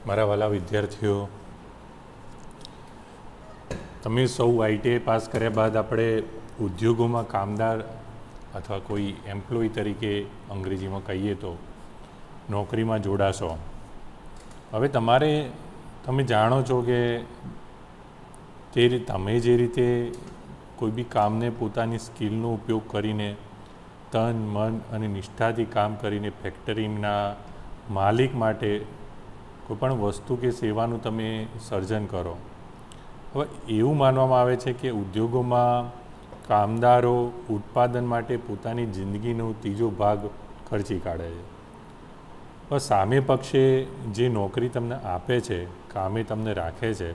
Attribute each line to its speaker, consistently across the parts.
Speaker 1: મારા વાલા વિદ્યાર્થીઓ, તમે સૌ આઈટીઆઈ પાસ કર્યા બાદ આપણે ઉદ્યોગોમાં કામદાર અથવા કોઈ એમ્પ્લોય તરીકે અંગ્રેજીમાં કહીએ તો નોકરીમાં જોડાશો. હવે તમે જાણો છો કે તમે જે રીતે કોઈ બી કામને પોતાની સ્કિલનો ઉપયોગ કરીને તન મન અને નિષ્ઠાથી કામ કરીને ફેક્ટરીના માલિક માટે કોઈપણ વસ્તુ કે સેવાનું તમે સર્જન કરો. હવે એવું માનવામાં આવે છે કે ઉદ્યોગોમાં કામદારો ઉત્પાદન માટે પોતાની જિંદગીનો ત્રીજો ભાગ ખર્ચી કાઢે છે. પણ સામે પક્ષે જે નોકરી તમને આપે છે, કામે તમને રાખે છે,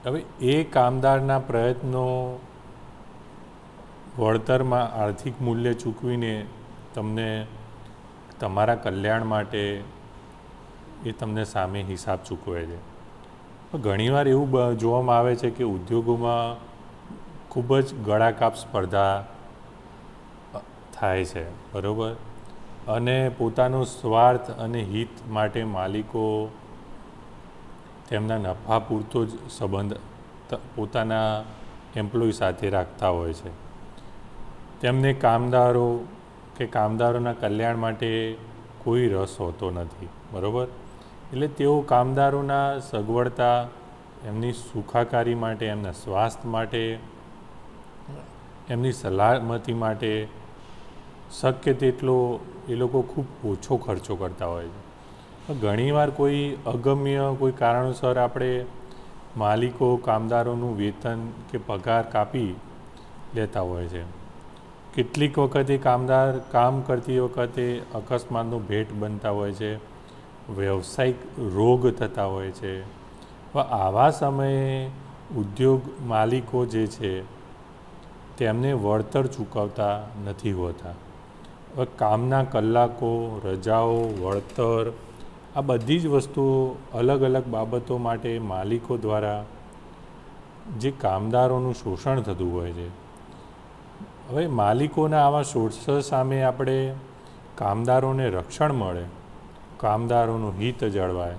Speaker 1: હવે એ કામદારના પ્રયત્નો વળતરમાં આર્થિક મૂલ્ય ચૂકવીને તમને તમારા કલ્યાણ માટે એ તમને સામે હિસાબ ચૂકવે છે. ઘણીવાર એવું જોવામાં આવે છે કે ઉદ્યોગોમાં ખૂબ જ ગળાકાપ સ્પર્ધા થાય છે, બરાબર? અને પોતાનો સ્વાર્થ અને હિત માટે માલિકો તેમના નફા પૂરતો જ સંબંધ પોતાના એમ્પ્લોય સાથે રાખતા હોય છે. તેમને કામદારોના કલ્યાણ માટે કોઈ રસ હોતો નથી, બરાબર? એટલે તેઓ કામદારોના સગવડતા, એમની સુખાકારી માટે, એમના સ્વાસ્થ્ય માટે, એમની સલામતી માટે શક્ય તેટલો એ લોકો ખૂબ ઓછો ખર્ચો કરતા હોય છે. ઘણીવાર કોઈ અગમ્ય કોઈ કારણોસર આપણે માલિકો કામદારોનું વેતન કે પગાર કાપી લેતા હોય છે. કેટલીક વખતે કામદાર કામ કરતી વખતે અકસ્માતનો ભેટ બનતા હોય છે, વ્યવસાયિક રોગ થતા હોય છે. આવા સમયે ઉદ્યોગ માલિકો જે છે તેમને વળતર ચૂકવતા નથી હોતા. કામના કલાકો, રજાઓ, વળતર, આ બધી જ વસ્તુઓ અલગ અલગ બાબતો માટે માલિકો દ્વારા જે કામદારોનું શોષણ થતું હોય છે. હવે માલિકોના આવા શોષણ સામે આપણે કામદારોને રક્ષણ મળે, કામદારોનું હિત જળવાય,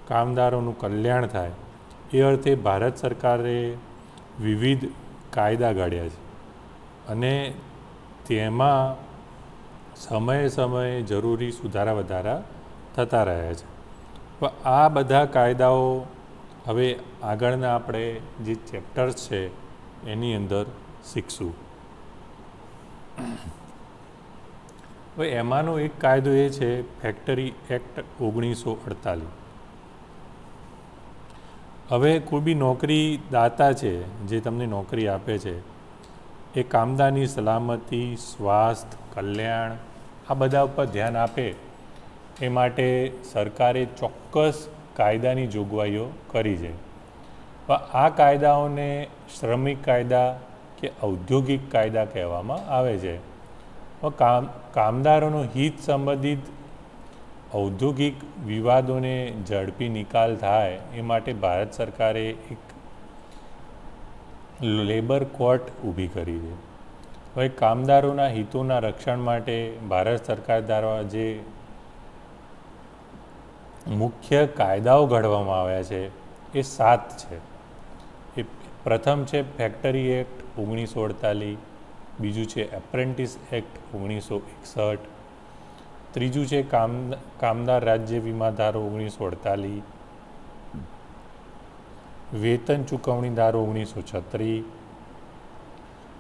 Speaker 1: કામદારોનું કલ્યાણ થાય, એ અર્થે ભારત સરકારે વિવિધ કાયદા ઘડ્યા છે અને તેમાં સમયે જરૂરી સુધારા વધારા થતા રહે છે. પણ આ બધા કાયદાઓ હવે આગળના આપણે જે ચેપ્ટર્સ છે એની અંદર શીખશું. હવે એમાંનો એક કાયદો એ છે ફેક્ટરી એક્ટ 1948. હવે કોઈ બી નોકરી દાતા છે જે તમને નોકરી આપે છે, એ કામદારની સલામતી, સ્વાસ્થ્ય, કલ્યાણ આ બધા ઉપર ધ્યાન આપે એ માટે સરકારે ચોક્કસ કાયદાની જોગવાઈઓ કરી છે. પણ આ કાયદાઓને શ્રમિક કાયદા કે ઔદ્યોગિક કાયદા કહેવામાં આવે છે. કામદારોનો હિત સંબંધિત ઔદ્યોગિક વિવાદોને ઝડપી નિકાલ થાય એ માટે ભારત સરકારે એક લેબર કોર્ટ ઊભી કરી છે. હવે કામદારોના હિતોના રક્ષણ માટે ભારત સરકાર દ્વારા જે મુખ્ય કાયદાઓ ઘડવામાં આવ્યા છે એ 7 છે. એ પ્રથમ છે ફેક્ટરી એક્ટ 1948, બીજું છે એપ્રેન્ટિસ એક્ટ 1961, ત્રીજું છે કામદાર રાજ્ય વીમા ધારો 1948, વેતન ચૂકવણી ધારો 1936,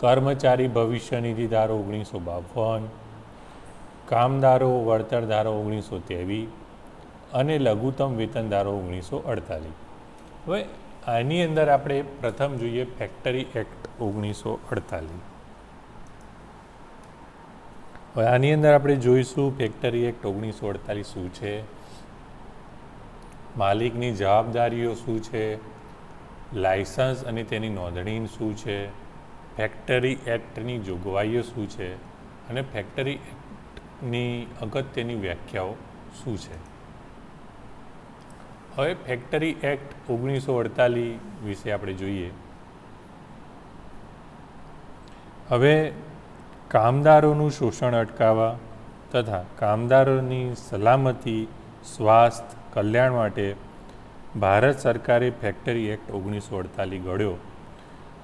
Speaker 1: કર્મચારી ભવિષ્ય નિધિ ધારો 1952, કામદારો વળતર ધારો 1923 અને લઘુત્તમ વેતન ધારો 1948. હવે આની અંદર આપણે પ્રથમ જોઈએ ફેક્ટરી એક્ટ 1948. હવે આની અંદર આપણે જોઈશું ફેક્ટરી એક્ટ 1948 શું છે, માલિકની જવાબદારીઓ શું છે, લાયસન્સ અને તેની નોંધણી શું છે, ફેક્ટરી એક્ટની જોગવાઈઓ શું છે અને ફેક્ટરી એક્ટની અગત્યની વ્યાખ્યાઓ શું છે. હવે ફેક્ટરી એક્ટ 1948 વિશે આપણે જોઈએ. હવે કામદારોનું શોષણ અટકાવવા તથા કામદારોની સલામતી, સ્વાસ્થ્ય, કલ્યાણ માટે ભારત સરકારે ફેક્ટરી એક્ટ 1948 ઘડ્યો.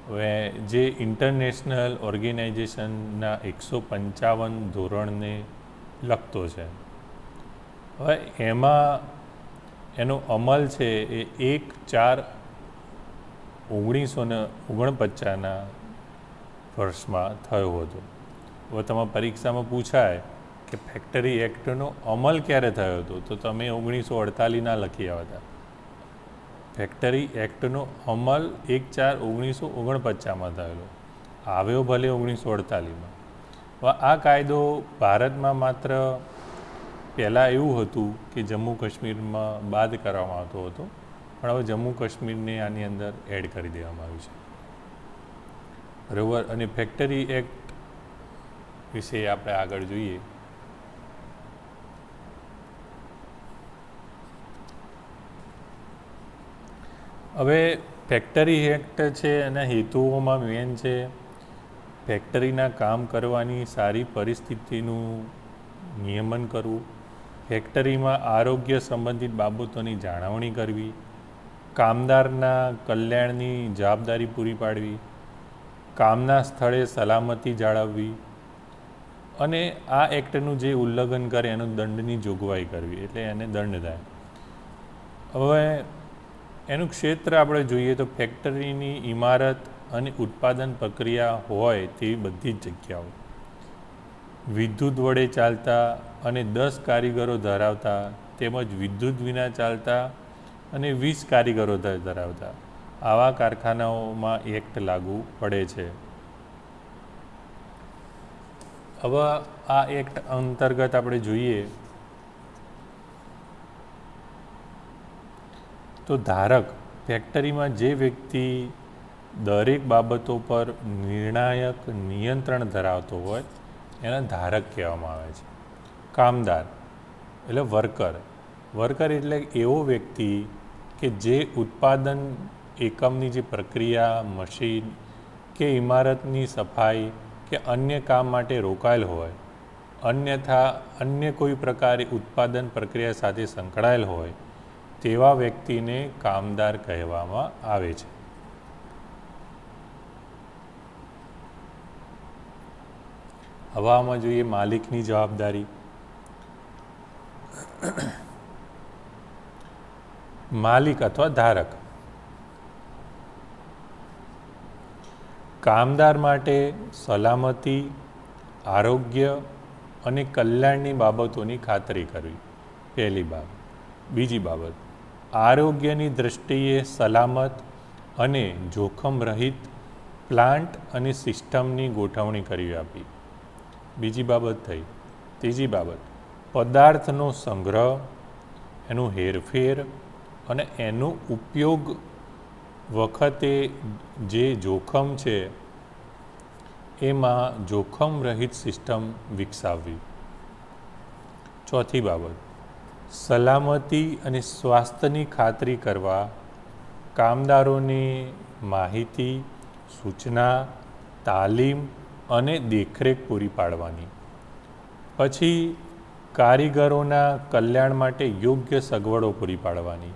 Speaker 1: હવે જે ઇન્ટરનેશનલ ઓર્ગેનાઇઝેશનના 155 ધોરણને લગતો છે. હવે એમાં એનો અમલ છે એ 1/4/1949 વર્ષમાં થયો હતો. હવે તમારા પરીક્ષામાં પૂછાય કે ફેક્ટરી એક્ટનો અમલ ક્યારે થયો હતો, તો તમે 1948 ના લખી આવતા. ફેક્ટરી એક્ટનો અમલ 1/4/1949 થયેલો, આવ્યો ભલે 1948માં. હવે આ કાયદો ભારતમાં માત્ર પહેલાં એવું હતું કે જમ્મુ કાશ્મીરમાં બાદ કરવામાં આવતો હતો, પણ હવે જમ્મુ કાશ્મીરને આની અંદર એડ કરી દેવામાં આવ્યું છે. બરાબર. અને ફેક્ટરી એક્ટ વિશે આપણે આગળ જોઈએ. હવે ફેક્ટરી એક્ટ છે એના હેતુઓમાં મેન છે ફેક્ટરીના કામ કરવાની સારી પરિસ્થિતિનું નિયમન કરવું, ફેક્ટરીમાં આરોગ્ય સંબંધિત બાબતોની જાળવણી કરવી, કામદારના કલ્યાણની જવાબદારી પૂરી પાડવી, કામના સ્થળે સલામતી જાળવવી અને આ એક્ટનું જે ઉલ્લંઘન કરે એનું દંડની જોગવાઈ કરવી, એટલે એને દંડ થાય. હવે એનું ક્ષેત્ર આપણે જોઈએ તો ફેક્ટરીની ઇમારત અને ઉત્પાદન પ્રક્રિયા હોય તેવી બધી જ જગ્યાઓ, વિદ્યુત વડે ચાલતા અને 10 કારીગરો ધરાવતા તેમજ વિદ્યુત વિના ચાલતા અને 20 કારીગરો ધરાવતા આવા કારખાનાઓમાં એક્ટ લાગુ પડે છે. હવે આ એક્ટ અંતર્ગત આપણે જોઈએ તો ધારક ફેક્ટરીમાં જે વ્યક્તિ દરેક બાબતો પર નિર્ણાયક નિયંત્રણ ધરાવતો હોય એના ધારક કહેવામાં આવે છે. કામદાર એટલે વર્કર. વર્કર એટલે એવો વ્યક્તિ કે જે ઉત્પાદન એકમની જે પ્રક્રિયા, મશીન કે ઇમારતની સફાઈ કે અન્ય કામ માટે રોકાયેલ હોય, અન્યથા અન્ય કોઈ પ્રકારે ઉત્પાદન પ્રક્રિયા સાથે સંકળાયેલ હોય તેવા વ્યક્તિને કામદાર કહેવામાં આવે છે. હવે આમાં જોઈએ માલિકની જવાબદારી. માલિક અથવા ધારક કામદાર માટે સલામતી, આરોગ્ય અને કલ્યાણની બાબતોની ખાતરી કરવી, પહેલી બાબત. બીજી બાબત, આરોગ્યની દૃષ્ટિએ સલામત અને જોખમ રહિત પ્લાન્ટ અને સિસ્ટમની ગોઠવણી કરવી આપી, બીજી બાબત થઈ. ત્રીજી બાબત, પદાર્થનો સંગ્રહ, એનું હેરફેર અને એનો ઉપયોગ વખતે જે જોખમ છે એમાં જોખમ રહિત સિસ્ટમ વિકસાવવી. ચોથી બાબત, સલામતી અને સ્વાસ્થ્યની ખાતરી કરવા કામદારોને માહિતી, સૂચના, તાલીમ અને દેખરેખ પૂરી પાડવાની. પછી કારીગરોના કલ્યાણ માટે યોગ્ય સગવડો પૂરી પાડવાની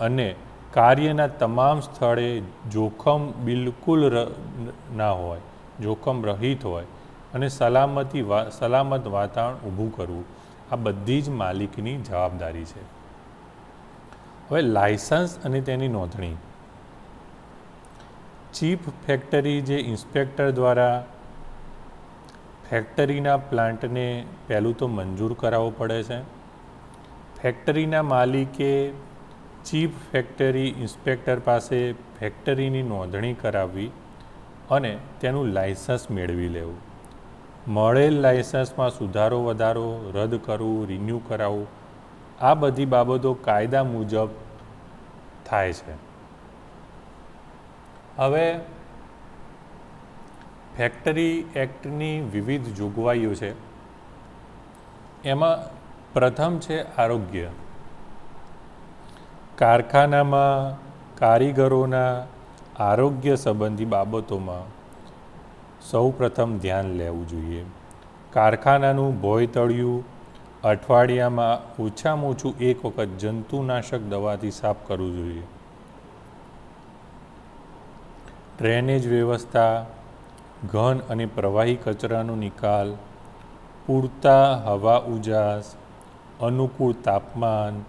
Speaker 1: અને કાર્યના તમામ સ્થળે જોખમ બિલકુલ ના હોય, જોખમ રહિત હોય અને સલામત વાતાવરણ ઊભું કરવું, આ બધી જ માલિકની જવાબદારી છે. હવે લાયસન્સ અને તેની નોંધણી. ચીફ ફેક્ટરી જે ઇન્સ્પેક્ટર દ્વારા ફેક્ટરીના પ્લાન્ટને પહેલું તો મંજૂર કરાવવો પડે છે. ફેક્ટરીના માલિકે ચીફ ફેક્ટરી ઇન્સ્પેક્ટર પાસે ફેક્ટરીની નોંધણી કરાવવી અને તેનું લાયસન્સ મેળવી લેવું. મળેલ લાયસન્સમાં સુધારો વધારો, રદ કરવું, રિન્યૂ કરાવવું, આ બધી બાબતો કાયદા મુજબ થાય છે. હવે ફેક્ટરી એક્ટની વિવિધ જોગવાઈઓ છે. એમાં પ્રથમ છે આરોગ્ય. કારખાનામાં કારીગરોના આરોગ્ય સંબંધી બાબતોમાં સૌ પ્રથમ ધ્યાન લેવું જોઈએ. કારખાનાનું ભોયતળિયું અઠવાડિયામાં ઓછામાં ઓછું એક વખત જંતુનાશક દવાથી સાફ કરવું જોઈએ. ડ્રેનેજ વ્યવસ્થા, ઘન અને પ્રવાહી કચરાનો નિકાલ, પૂરતા હવા ઉજાસ, અનુકૂળ તાપમાન,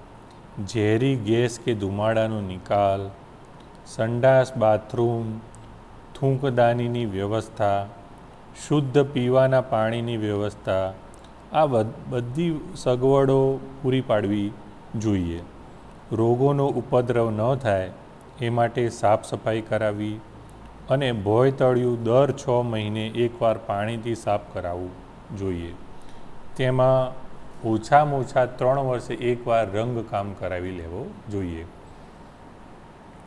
Speaker 1: ઝેરી ગેસ કે ધુમાડાનો નિકાલ, સંડાસ બાથરૂમ, થૂંકદાનીની વ્યવસ્થા, શુદ્ધ પીવાના પાણીની વ્યવસ્થા, આ બધી સગવડો પૂરી પાડવી જોઈએ. રોગોનો ઉપદ્રવ ન થાય એ માટે સાફ સફાઈ કરાવવી અને ભોંયતળિયું દર 6 મહિને એકવાર પાણીથી સાફ કરાવવું જોઈએ. તેમાં ઓછામાં ઓછા 3 વર્ષે એકવાર રંગકામ કરાવી લેવો જોઈએ.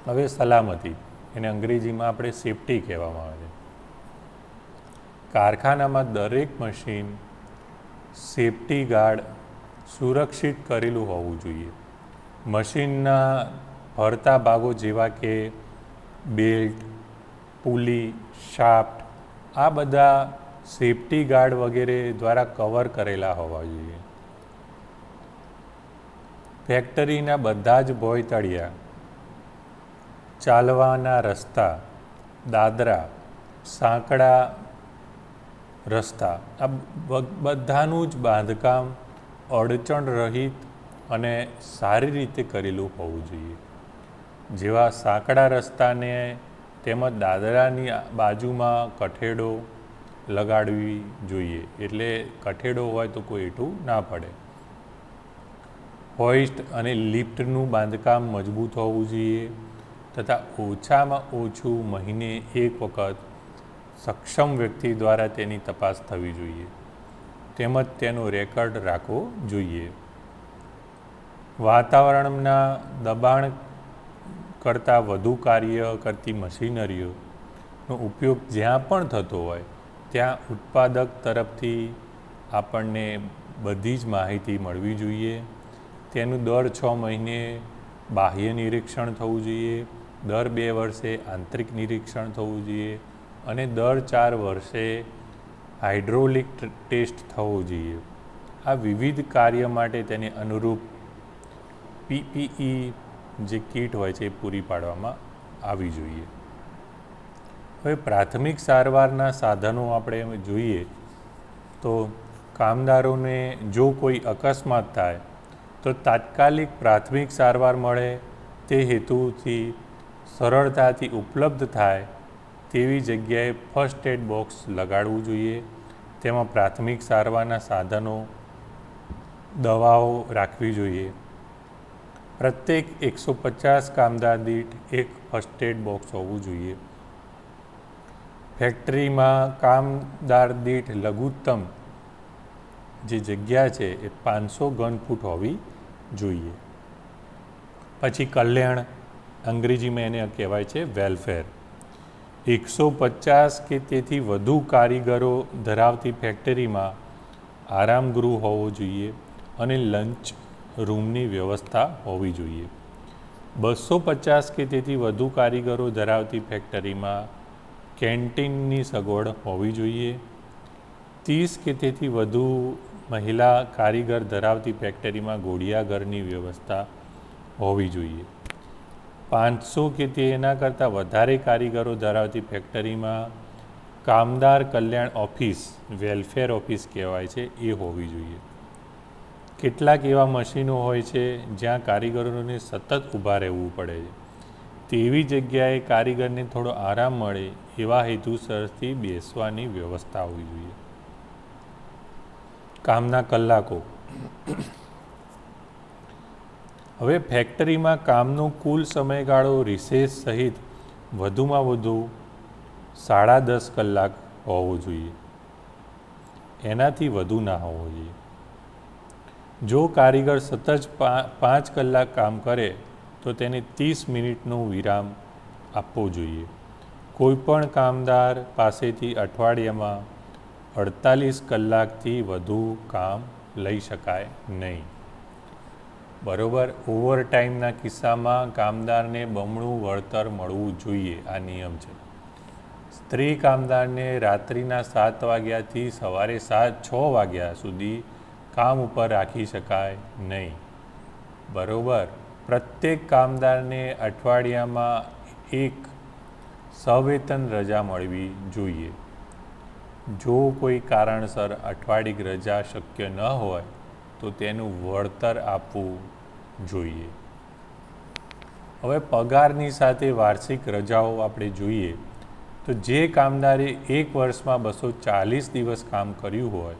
Speaker 1: હવે સલામતી, એને અંગ્રેજીમાં આપણે સેફટી કહેવામાં આવે છે. કારખાનામાં દરેક મશીન સેફટી ગાર્ડ સુરક્ષિત કરેલું હોવું જોઈએ. મશીનના ફરતા ભાગો જેવા કે બેલ્ટ, પુલી, શાફ્ટ, આ બધા સેફટી ગાર્ડ વગેરે દ્વારા કવર કરેલા હોવા જોઈએ. ફેક્ટરીના બધા જ ભોંયતળિયા, ચાલવાના રસ્તા, દાદરા, સાંકડા રસ્તા, આ બધાનું જ બાંધકામ અડચણ રહિત અને સારી રીતે કરેલું હોવું જોઈએ. જેવા સાંકડા રસ્તાને તેમજ દાદરાની બાજુમાં કઠેડો લગાડવી જોઈએ, એટલે કઠેડો હોય તો કોઈ એઠું ના પડે. હોઇસ્ટ અને લિફ્ટનું બાંધકામ મજબૂત હોવું જોઈએ તથા ઓછામાં ઓછું મહિને એક વખત સક્ષમ વ્યક્તિ દ્વારા તેની તપાસ થવી જોઈએ તેમજ તેનો રેકર્ડ રાખવો જોઈએ. વાતાવરણના દબાણ કરતાં વધુ કાર્ય કરતી મશીનરીઓનો ઉપયોગ જ્યાં પણ થતો હોય ત્યાં ઉત્પાદક તરફથી આપણને બધી જ માહિતી મળવી જોઈએ. તેનું દર 6 મહિને બાહ્ય નિરીક્ષણ થવું જોઈએ, દર 2 વર્ષે આંતરિક નિરીક્ષણ થવું જોઈએ અને દર 4 વર્ષે હાઇડ્રોલિક ટેસ્ટ થવો જોઈએ. આ વિવિધ કાર્ય માટે તેને અનુરૂપ પીપીઈ જે કીટ હોય છે એ પૂરી પાડવામાં આવી જોઈએ. હવે પ્રાથમિક સારવારના સાધનો આપણે જોઈએ તો કામદારોને જો કોઈ અકસ્માત થાય તો તાત્કાલિક પ્રાથમિક સારવાર મળે તે હેતુથી સરળતાથી ઉપલબ્ધ થાય તેવી જગ્યાએ ફર્સ્ટ એડ બોક્સ લગાડવું જોઈએ. તેમાં પ્રાથમિક સારવારના સાધનો, દવાઓ રાખવી જોઈએ. પ્રત્યેક 150 કામદાર દીઠ એક ફર્સ્ટ એડ બોક્સ હોવું જોઈએ. ફેક્ટરીમાં કામદાર દીઠ લઘુત્તમ જે જગ્યા છે એ 500 ઘન ફૂટ હોવી જોઈએ. પછી કલ્યાણ, અંગ્રેજીમાં એને કહેવાય છે વેલફેર. 150 કે તેથી વધુ કારીગરો ધરાવતી ફેક્ટરીમાં આરામગૃહ હોવો જોઈએ અને લંચ રૂમની વ્યવસ્થા હોવી જોઈએ. 250 કે તેથી વધુ કારીગરો ધરાવતી ફેક્ટરીમાં કેન્ટીનની સગવડ હોવી જોઈએ. 30 કે તેથી વધુ મહિલા કારીગર ધરાવતી ફેક્ટરીમાં ઘોડિયાઘરની વ્યવસ્થા હોવી જોઈએ. 500 કે તેના કરતાં વધારે કારીગરો ધરાવતી ફેક્ટરીમાં કામદાર કલ્યાણ ઓફિસ, વેલફેર ઓફિસ કહેવાય છે, એ હોવી જોઈએ. કેટલાક એવા મશીનો હોય છે જ્યાં કારીગરોને સતત ઊભા રહેવું પડે છે. તેવી જગ્યાએ કારીગરને થોડો આરામ મળે એવા હેતુસરથી બેસવાની વ્યવસ્થા હોવી જોઈએ. કામના કલાકો. હવે ફેક્ટરીમાં કામનો કુલ સમયગાળો રિસેસ સહિત વધુમાં વધુ 10.5 કલાક હોવો જોઈએ, એનાથી વધુ ના હોવો જોઈએ. જો કારીગર સતત 5 કલાક કામ કરે તો તેને 30 મિનિટનો વિરામ આપવો જોઈએ. કોઈપણ કામદાર પાસેથી અઠવાડિયામાં 48 કલાકથી વધુ કામ લઈ શકાય નહીં. બરોબર. ઓવરટાઈમના કિસ્સામાં કામદારને બમણું વળતર મળવું જોઈએ, આ નિયમ છે. સ્ત્રી કામદારને રાત્રિના 7 વાગ્યાથી સવારે 6 વાગ્યા સુધી કામ ઉપર રાખી શકાય નહીં. બરાબર. પ્રત્યેક કામદારને અઠવાડિયામાં એક સવેતન રજા મળવી જોઈએ. જો કોઈ કારણસર અઠવાડિક રજા શક્ય ન હોય તો તેનું વળતર આપવું જોઈએ. હવે પગારની સાથે વાર્ષિક રજાઓ આપણે જોઈએ તો જે કામદારે એક વર્ષમાં 240 દિવસ કામ કર્યું હોય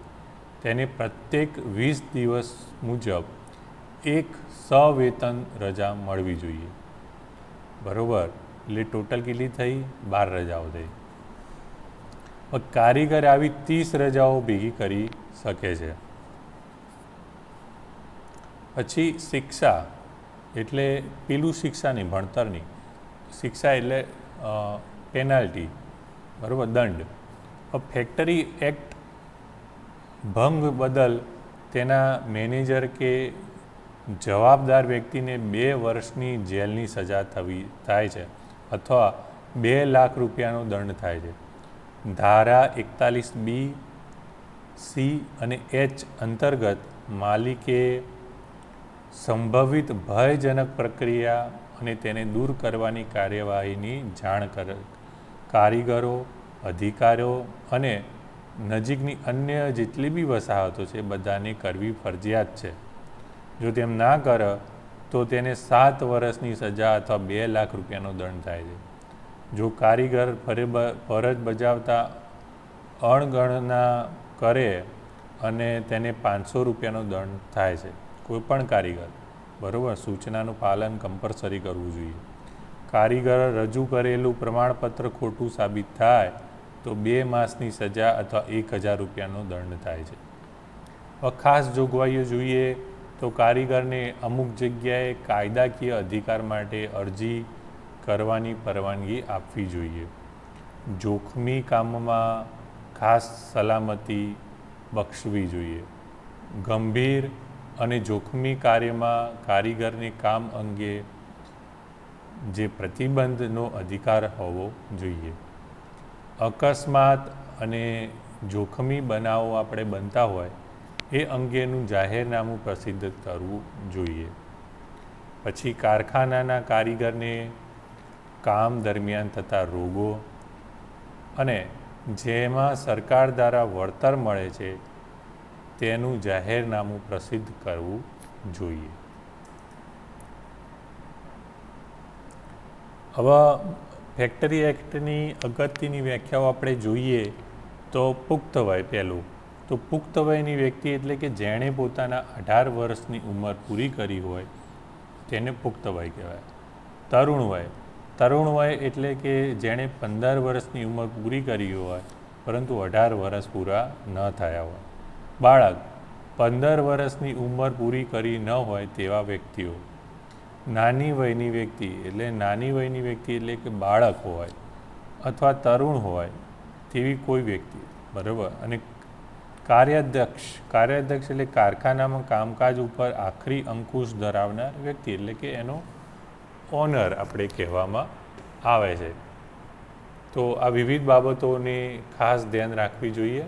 Speaker 1: તેને પ્રત્યેક 20 દિવસ મુજબ એક સવેતન રજા મળવી જોઈએ. બરાબર. એટલે ટોટલ કેટલી થઈ? 12 રજાઓ થઈ. કારીગર આવી 30 રજાઓ ભેગી કરી શકે છે. પછી શિક્ષા એટલે પેલું શિક્ષા નહીં, ભણતરની શિક્ષા એટલે પેનાલ્ટી. બરાબર, દંડ. ફેક્ટરી એક્ટ ભંગ બદલ તેના મેનેજર કે જવાબદાર વ્યક્તિને 2 વર્ષની જેલની સજા થાય છે અથવા 2 લાખ રૂપિયાનો દંડ થાય છે. ધારા 41B, C અને H અંતર્ગત માલિકે સંભવિત ભયજનક પ્રક્રિયા અને તેને દૂર કરવાની કાર્યવાહીની જાણ કારીગરો, અધિકારીઓ અને નજીકની અન્ય જેટલી બી વસાહતો છે બધાને કરવી ફરજિયાત છે. જો તેમ ના કરે તો તેને 7 વર્ષની સજા અથવા 2 લાખ રૂપિયાનો દંડ થાય છે. જો કારીગર ફરજ બજાવતા અણગણના કરે અને તેને 500 રૂપિયાનો દંડ થાય છે. કોઈપણ કારીગર. બરાબર. સૂચનાનું પાલન કમ્પલસરી કરવું જોઈએ. કારીગર રજૂ કરેલું પ્રમાણપત્ર ખોટું સાબિત થાય તો 2 માસની સજા અથવા 1000 રૂપિયાનો દંડ થાય છે. ખાસ જોગવાઈઓ જોઈએ તો કારીગરને અમુક જગ્યાએ કાયદાકીય અધિકાર માટે અરજી કરવાની પરવાનગી આપવી જોઈએ. જોખમી કામમાં ખાસ સલામતી બક્ષવી જોઈએ. ગંભીર અને જોખમી કાર્યમાં કારીગરને કામ અંગે જે પ્રતિબંધનો અધિકાર હોવો જોઈએ. અકસ્માત અને જોખમી બનાવો આપણે બનતા હોય એ અંગેનું જાહેરનામું પ્રસિદ્ધ કરવું જોઈએ. પછી કારખાનાના કારીગરને કામ દરમિયાન થતા રોગો અને જેમાં સરકાર દ્વારા વળતર મળે છે તેનું જાહેરનામું પ્રસિદ્ધ કરવું જોઈએ. હવે ફેક્ટરી એક્ટની અગત્યની વ્યાખ્યાઓ આપણે જોઈએ તો પુખ્ત વય. પહેલું તો પુખ્ત વયની વ્યક્તિ એટલે કે જેણે પોતાના 18 વર્ષની ઉંમર પૂરી કરી હોય તેને પુખ્ત વય કહેવાય. તરુણ વય. તરુણ વય એટલે કે જેણે 15 વર્ષની ઉંમર પૂરી કરી હોય પરંતુ 18 વર્ષ પૂરા ન થયા હોય. બાળક. 15 વર્ષની ઉંમર પૂરી કરી ન હોય તેવા વ્યક્તિઓ. નાની વયની વ્યક્તિ એટલે કે બાળક હોય અથવા તરુણ હોય તેવી કોઈ વ્યક્તિ. બરાબર. અને કાર્યાધ્યક્ષ. કાર્યાધ્યક્ષ એટલે કારખાનામાં કામકાજ ઉપર આખરી અંકુશ ધરાવનાર વ્યક્તિ એટલે કે એનો ઓનર આપણે કહેવામાં આવે છે. તો આ વિવિધ બાબતોને ખાસ ધ્યાન રાખવી જોઈએ.